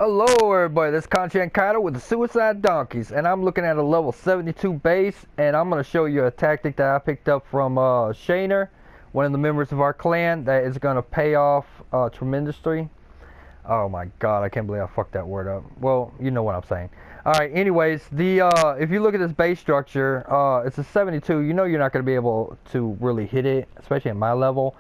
Hello everybody, this is Content Kaido with the Suicide Donkeys, and I'm looking at a level 72 base, and I'm going to show you a tactic that I picked up from Shaner, one of the members of our clan, that is going to pay off tremendously. Oh my god, I can't believe I fucked that word up. Well, you know what I'm saying. Alright, anyways, if you look at this base structure, it's a 72, you know you're not going to be able to really hit it, especially at my level.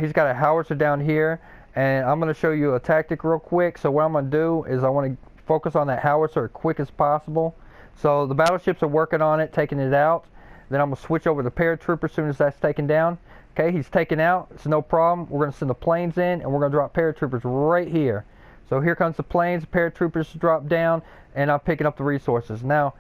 He's got a howitzer down here. And I'm going to show you a tactic real quick. So what I'm going to do is I want to focus on that howitzer as quick as possible. So the battleships are working on it, taking it out. Then I'm going to switch over to paratrooper as soon as that's taken down. Okay, he's taken out. It's no problem. We're going to send the planes in, and we're going to drop paratroopers right here. So here comes the planes. Paratroopers drop down, and I'm picking up the resources. Now,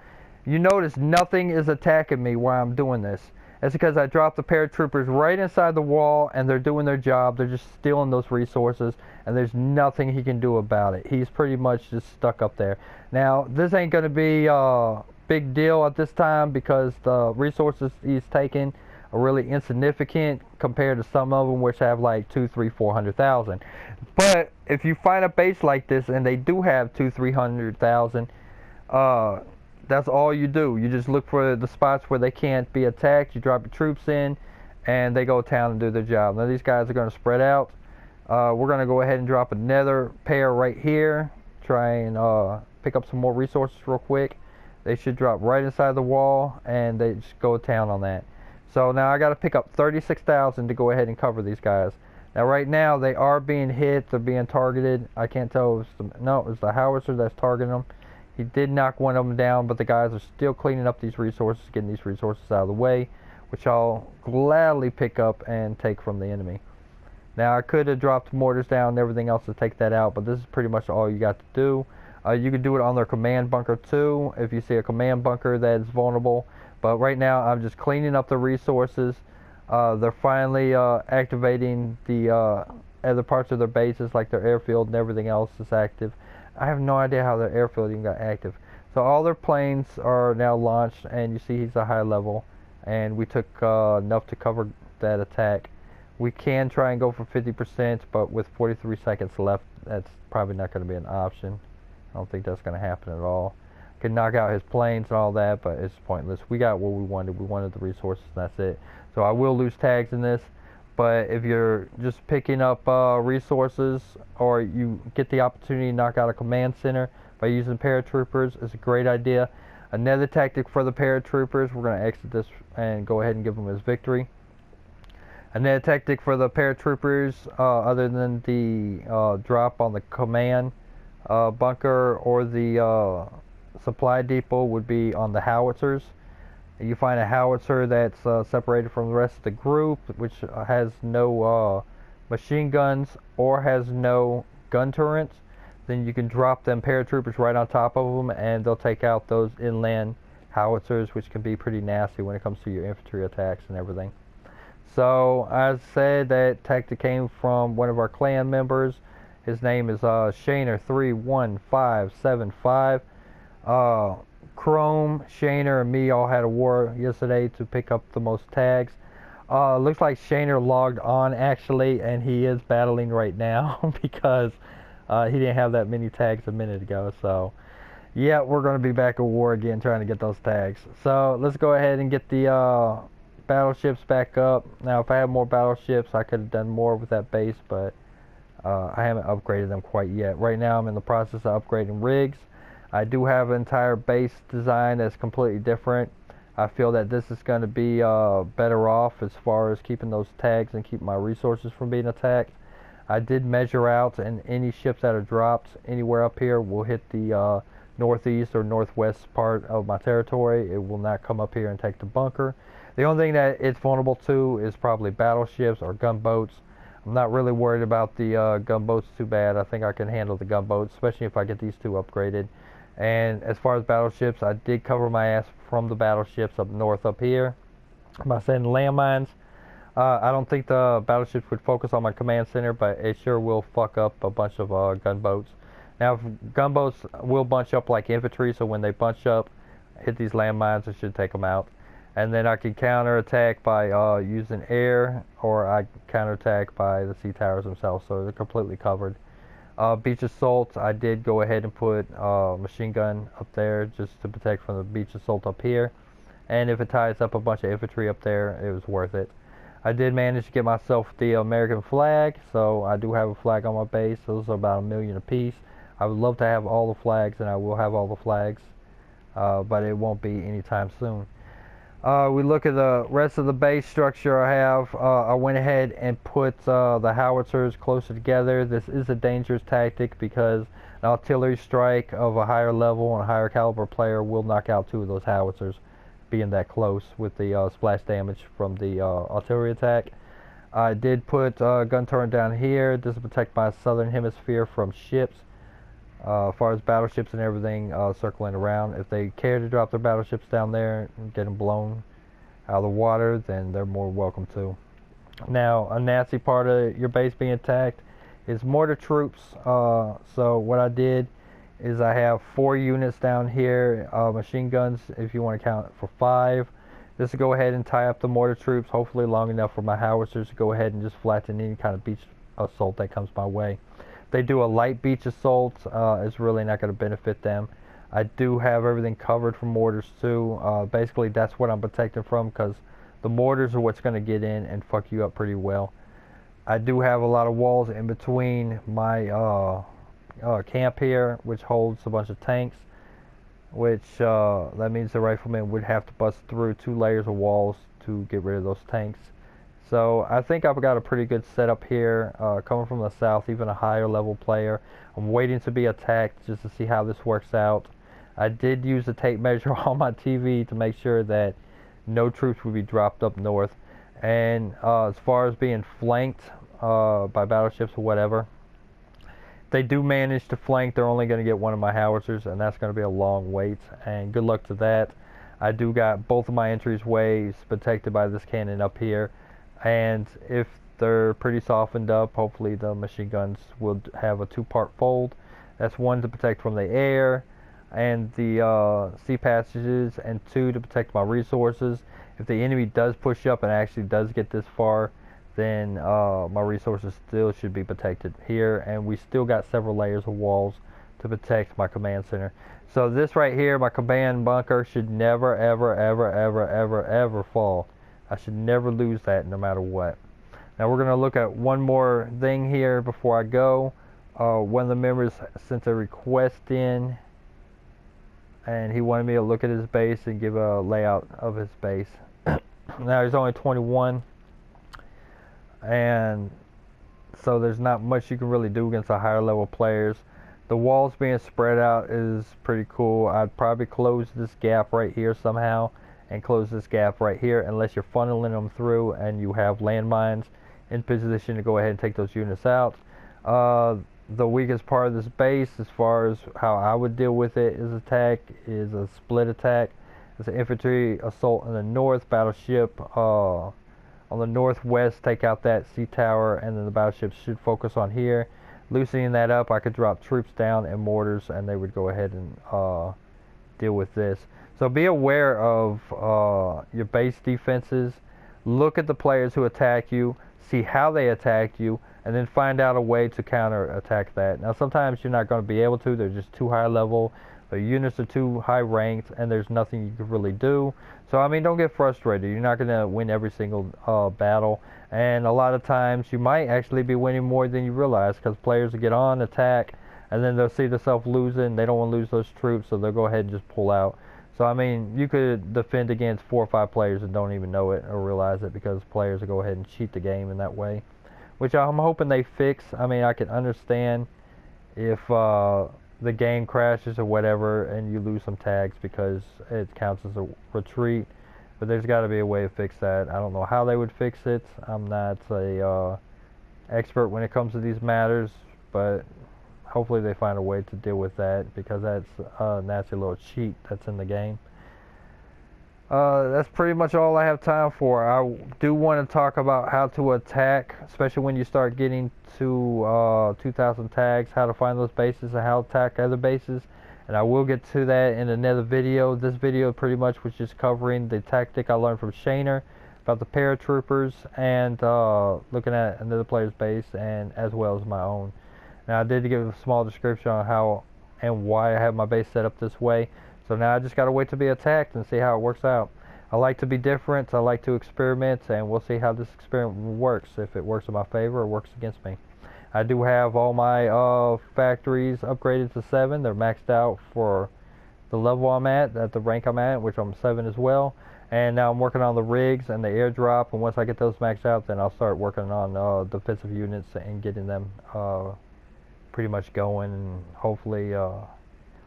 you notice nothing is attacking me while I'm doing this. That's because I dropped the paratroopers right inside the wall, and they're doing their job. They're just stealing those resources, and there's nothing he can do about it. He's pretty much just stuck up there. Now, this ain't going to be a big deal at this time because the resources he's taking are really insignificant compared to some of them which have like 2, 3, 400,000. But if you find a base like this and they do have 2, 300,000, that's all you do. You just look for the spots where they can't be attacked. You drop your troops in, and they go to town and do their job. Now these guys are going to spread out. We're going to go ahead and drop another pair right here. Try and pick up some more resources real quick. They should drop right inside the wall, and they just go to town on that. So now I got to pick up 36,000 to go ahead and cover these guys. Now right now they are being hit. They're being targeted. I can't tell if it's the howitzer that's targeting them. He did knock one of them down, but the guys are still cleaning up these resources, getting these resources out of the way, which I'll gladly pick up and take from the enemy. Now, I could have dropped mortars down and everything else to take that out, but this is pretty much all you got to do. You can do it on their command bunker too, if you see a command bunker that is vulnerable. But right now, I'm just cleaning up the resources. They're finally activating the other parts of their bases, like their airfield and everything else is active. I have no idea how their airfield even got active. So all their planes are now launched, and you see he's a high level, and we took enough to cover that attack. We can try and go for 50%, but with 43 seconds left, that's probably not going to be an option. I don't think that's going to happen at all. Can knock out his planes and all that, but it's pointless. We got what we wanted. We wanted the resources, and that's it. So I will lose tags in this. But if you're just picking up resources, or you get the opportunity to knock out a command center by using paratroopers, it's a great idea. Another tactic for the paratroopers, we're going to exit this and go ahead and give them his victory. Another tactic for the paratroopers, other than the drop on the command bunker or the supply depot, would be on the howitzers. You find a howitzer that's separated from the rest of the group, which has no machine guns or has no gun turrets. Then you can drop them paratroopers right on top of them, and they'll take out those inland howitzers, which can be pretty nasty when it comes to your infantry attacks and everything. So, as I said, that tactic came from one of our clan members. His name is Shaner31575. Chrome, Shaner, and me all had a war yesterday to pick up the most tags. Looks like Shaner logged on actually, and he is battling right now because he didn't have that many tags a minute ago. So, yeah, we're going to be back at war again trying to get those tags. So, let's go ahead and get the battleships back up. Now, if I had more battleships, I could have done more with that base, but I haven't upgraded them quite yet. Right now, I'm in the process of upgrading rigs. I do have an entire base design that's completely different. I feel that this is going to be better off as far as keeping those tags and keep my resources from being attacked. I did measure out, and any ships that are dropped anywhere up here will hit the northeast or northwest part of my territory. It will not come up here and take the bunker. The only thing that it's vulnerable to is probably battleships or gunboats. I'm not really worried about the gunboats too bad. I think I can handle the gunboats, especially if I get these two upgraded. And as far as battleships, I did cover my ass from the battleships up north up here by sending landmines. I don't think the battleships would focus on my command center, but it sure will fuck up a bunch of gunboats. Now, if gunboats will bunch up like infantry, so when they bunch up, hit these landmines, it should take them out. And then I can counterattack by using air, or I counterattack by the sea towers themselves, so they're completely covered. Beach assault, I did go ahead and put machine gun up there just to protect from the beach assault up here. And if it ties up a bunch of infantry up there, it was worth it. I did manage to get myself the American flag, so I do have a flag on my base. Those are about 1,000,000 apiece. I would love to have all the flags, and I will have all the flags, but it won't be anytime soon. We look at the rest of the base structure I have. I went ahead and put the howitzers closer together. This is a dangerous tactic because an artillery strike of a higher level and a higher caliber player will knock out 2 of those howitzers, being that close with the splash damage from the artillery attack. I did put gun turret down here. This will protect my southern hemisphere from ships. As far as battleships and everything circling around, if they care to drop their battleships down there and get them blown out of the water, then they're more welcome to. Now, a nasty part of your base being attacked is mortar troops. So what I did is I have 4 units down here, machine guns if you want to count for 5. This will go ahead and tie up the mortar troops, hopefully long enough for my howitzers to go ahead and just flatten any kind of beach assault that comes my way. They do a light beach assault, it's really not going to benefit them. I do have everything covered for mortars too. Basically that's what I'm protecting from, because the mortars are what's going to get in and fuck you up pretty well. I do have a lot of walls in between my camp here, which holds a bunch of tanks, which that means the riflemen would have to bust through 2 layers of walls to get rid of those tanks. So I think I've got a pretty good setup here, coming from the south, even a higher level player. I'm waiting to be attacked just to see how this works out. I did use a tape measure on my TV to make sure that no troops would be dropped up north. And as far as being flanked by battleships or whatever, if they do manage to flank, they're only going to get 1 of my howitzers, and that's going to be a long wait, and good luck to that. I do got both of my entryways protected by this cannon up here. And if they're pretty softened up, hopefully the machine guns will have a 2-part fold. That's 1 to protect from the air and the sea passages, and 2 to protect my resources. If the enemy does push up and actually does get this far, then my resources still should be protected here, and we still got several layers of walls to protect my command center. So this right here, my command bunker, should never ever fall. I should never lose that no matter what. Now we're going to look at one more thing here before I go. One of the members sent a request in, and he wanted me to look at his base and give a layout of his base. Now he's only 21, and so there's not much you can really do against the higher level players. The walls being spread out is pretty cool. I'd probably close this gap right here somehow, and close this gap right here, unless you're funneling them through and you have landmines in position to go ahead and take those units out. The weakest part of this base, as far as how I would deal with it, is attack, is a split attack. It's an infantry assault in the north, battleship on the northwest, take out that sea tower, and then the battleships should focus on here. Loosening that up, I could drop troops down and mortars, and they would go ahead and deal with this. So be aware of your base defenses. Look at the players who attack you, see how they attack you, and then find out a way to counter attack that. Now sometimes you're not going to be able to, they're just too high level, the units are too high ranked, and there's nothing you can really do. So I mean, don't get frustrated. You're not going to win every single battle, and a lot of times you might actually be winning more than you realize, because players will get on, attack, and then they'll see themselves losing. They don't want to lose those troops, so they'll go ahead and just pull out. So I mean, you could defend against 4 or 5 players and don't even know it or realize it, because players will go ahead and cheat the game in that way, which I'm hoping they fix. I mean, I can understand if the game crashes or whatever and you lose some tags because it counts as a retreat, but there's got to be a way to fix that. I don't know how they would fix it. I'm not a expert when it comes to these matters, but hopefully they find a way to deal with that, because that's a nasty little cheat that's in the game. That's pretty much all I have time for. I do want to talk about how to attack, especially when you start getting to 2,000 tags, how to find those bases and how to attack other bases. And I will get to that in another video. This video pretty much was just covering the tactic I learned from Shaner about the paratroopers, and looking at another player's base, and as well as my own. Now I did give a small description on how and why I have my base set up this way. So now I just gotta wait to be attacked and see how it works out. I like to be different, I like to experiment, and we'll see how this experiment works, if it works in my favor or works against me. I do have all my factories upgraded to 7. They're maxed out for the level I'm at the rank I'm at, which I'm 7 as well. And now I'm working on the rigs and the airdrop, and once I get those maxed out, then I'll start working on defensive units and getting them pretty much going, and hopefully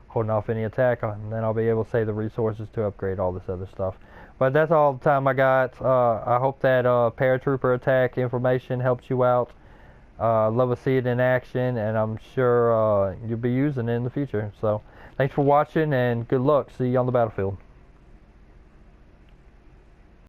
holding off any attack, and then I'll be able to save the resources to upgrade all this other stuff. But that's all the time I got. I hope that paratrooper attack information helps you out. Love to see it in action, and I'm sure you'll be using it in the future. So thanks for watching, and good luck. See you on the battlefield.